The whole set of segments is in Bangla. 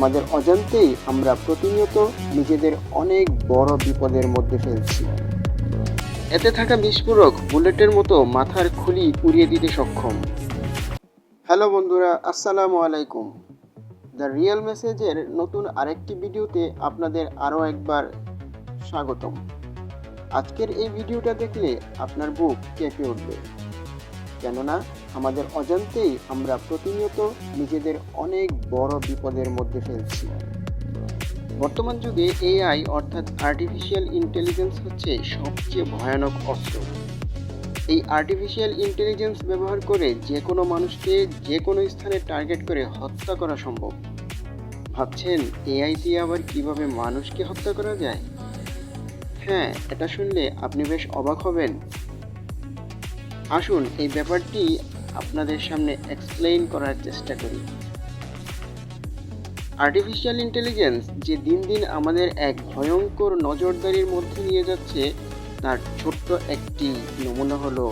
আমাদের অজান্তেই আমরা প্রতিনিয়ত নিজেদের অনেক বড় বিপদের মধ্যে ফেলছি। এতে থাকা বিস্ফোরক বুলেটের মতো মাথার খুলি উড়িয়ে দিতে সক্ষম। হ্যালো বন্ধুরা, আসসালামু আলাইকুম। দ্য রিয়েল মেসেজের নতুন আরেকটি ভিডিওতে আপনাদের আরও একবার স্বাগতম। আজকের এই ভিডিওটা দেখলে আপনার বুক কেঁপে উঠবে, কেননা আমাদের অজান্তেই আমরা প্রতিনিয়ত নিজেদের অনেক বড় বিপদের মধ্যে ফেলছি। বর্তমান যুগে এআই অর্থাৎ আর্টিফিশিয়াল ইন্টেলিজেন্স হচ্ছে সবচেয়ে ভয়ানক অস্ত্র। এই আর্টিফিশিয়াল ইন্টেলিজেন্স ব্যবহার করে যে কোনো মানুষকে যে কোনো স্থানে টার্গেট করে হত্যা করা সম্ভব। ভাবছেন এআই দিয়ে আবার কিভাবে মানুষকে হত্যা করা যায়? হ্যাঁ, এটা শুনলে আপনি বেশ অবাক হবেন। আসুন এই ব্যাপারটি আপনাদের সামনে এক্সপ্লেইন করার চেষ্টা করি। আর্টিফিশিয়াল ইন্টেলিজেন্স যে দিন দিন আমাদের এক ভয়ঙ্কর নজরদারির মধ্যে নিয়ে যাচ্ছে, তার ছোট্ট একটি নমুনা হলো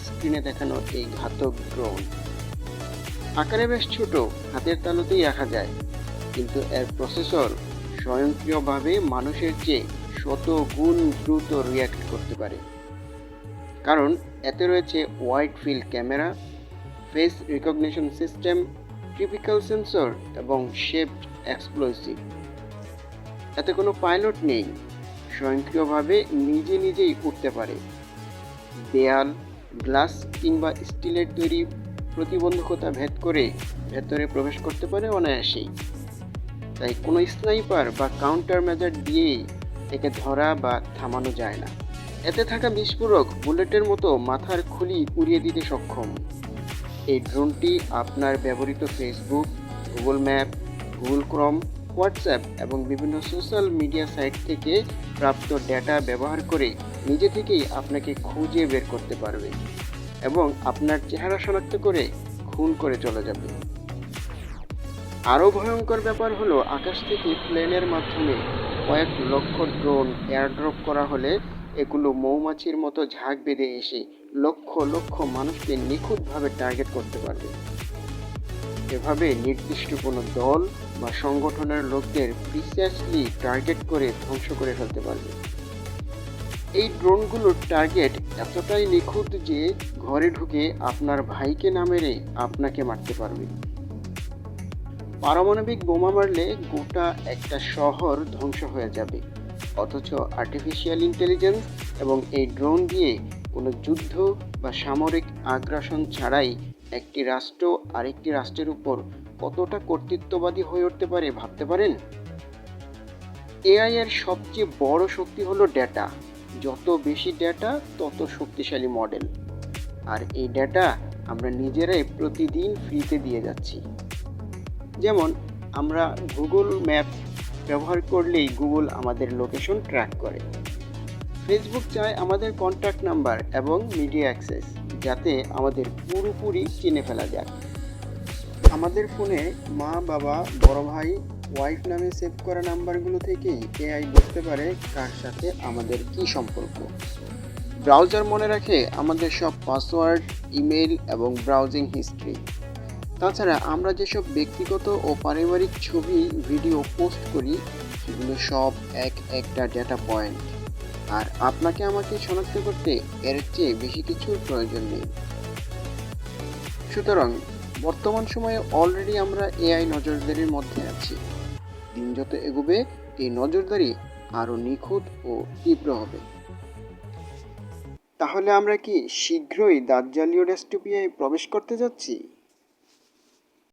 স্ক্রিনে দেখানো এই ঘাতক ড্রোন। আকারে বেশ ছোট, হাতের তালুতেই রাখা যায়, কিন্তু এর প্রসেসর স্বয়ংক্রিয়ভাবে মানুষের চেয়ে শত গুণ দ্রুত রিয়্যাক্ট করতে পারে। কারণ এতে রয়েছে wide field camera, face recognition system, typical sensor এবং শেপড এক্সপ্লোসিভ। এতে কোনো পাইলট নেই, স্বয়ংক্রিয়ভাবে নিজেই উঠতে পারে। দেয়াল, গ্লাস কিংবা স্টিলের তৈরি প্রতিবন্ধকতা ভেদ করে ভেতরে প্রবেশ করতে পারে অনায়াসেই। তাই কোনো স্নাইপার বা কাউন্টার মেজার দিয়েই একে ধরা বা থামানো যায় না। এতে থাকা বিস্ফোরক বুলেটের মতো মাথার খুলি উড়িয়ে দিতে সক্ষম। এই ড্রোনটি আপনার ব্যবহৃত Facebook, Google map, Google Chrome, WhatsApp এবং বিভিন্ন সোশ্যাল মিডিয়া সাইট থেকে প্রাপ্ত ডেটা ব্যবহার করে নিজে থেকেই আপনাকে খুঁজে বের করতে পারবে এবং আপনার চেহারা শনাক্ত করে খুন করে চলে যাবে। আরও ভয়ঙ্কর ব্যাপার হলো, আকাশ থেকে প্লেনের মাধ্যমে কয়েক লক্ষ ড্রোন এয়ারড্রপ করা হলে এগুলো মৌমাছির মতো ঝাঁক বেঁধে এসে লক্ষ লক্ষ মানুষকে নিখুঁতভাবে টার্গেট করতে পারবে। এভাবে নির্দিষ্ট কোনো দল বা সংগঠনের লোকদের প্রিসাইসলি টার্গেট করে ধ্বংস করে ফেলতে পারবে। এই ড্রোনগুলোর টার্গেট এতটাই নিখুঁত যে ঘরে ঢুকে আপনার ভাইকে না মেরে আপনাকে মারতে পারবে। পারমাণবিক বোমা মারলে গোটা একটা শহর ধ্বংস হয়ে যাবে, অথচ আর্টিফিশিয়াল ইন্টেলিজেন্স এবং এই ড্রোন দিয়ে কোনো যুদ্ধ বা সামরিক আগ্রাসন ছাড়াই একটি রাষ্ট্র আরেকটি রাষ্ট্রের উপর কতটা কর্তৃত্ববাদী হয়ে উঠতে পারে ভাবতে পারেন? এআই এর সবচেয়ে বড় শক্তি হলো ডেটা। যত বেশি ডেটা তত শক্তিশালী মডেল। আর এই ডেটা আমরা নিজেরাই প্রতিদিন ফ্রিতে দিয়ে যাচ্ছি। যেমন আমরা গুগল ম্যাপ ব্যবহার করলেই গুগল আমাদের লোকেশন ট্র্যাক করে। ফেসবুক চায় আমাদের কন্ট্যাক্ট নাম্বার এবং মিডিয়া অ্যাক্সেস, যাতে আমাদের পুরোপুরি চিনে ফেলা যায়। আমাদের ফোনে মা, বাবা, বড় ভাই, ওয়াইফ নামে সেভ করা নাম্বারগুলো থেকেই এআই বুঝতে পারে কার সাথে আমাদের কী সম্পর্ক। ব্রাউজার মনে রাখে আমাদের সব পাসওয়ার্ড, ইমেল এবং ব্রাউজিং হিস্ট্রি। তাছাড়া আমরা যেসব ব্যক্তিগত ও পারিবারিক ছবি, ভিডিও পোস্ট করি, সেগুলো সব একটা ডেটা পয়েন্ট। আর আপনাকে আমাকে শনাক্ত করতে এর চেয়ে বেশি কিছুর প্রয়োজন নেই। সুতরাং বর্তমান সময়ে অলরেডি আমরা এআই নজরদারির মধ্যে আছি। দিন যত এগোবে এই নজরদারি আরও নিখুঁত ও তীব্র হবে। তাহলে আমরা কি শীঘ্রই দাজ্জালীয় ডিস্টোপিয়ায় প্রবেশ করতে যাচ্ছি?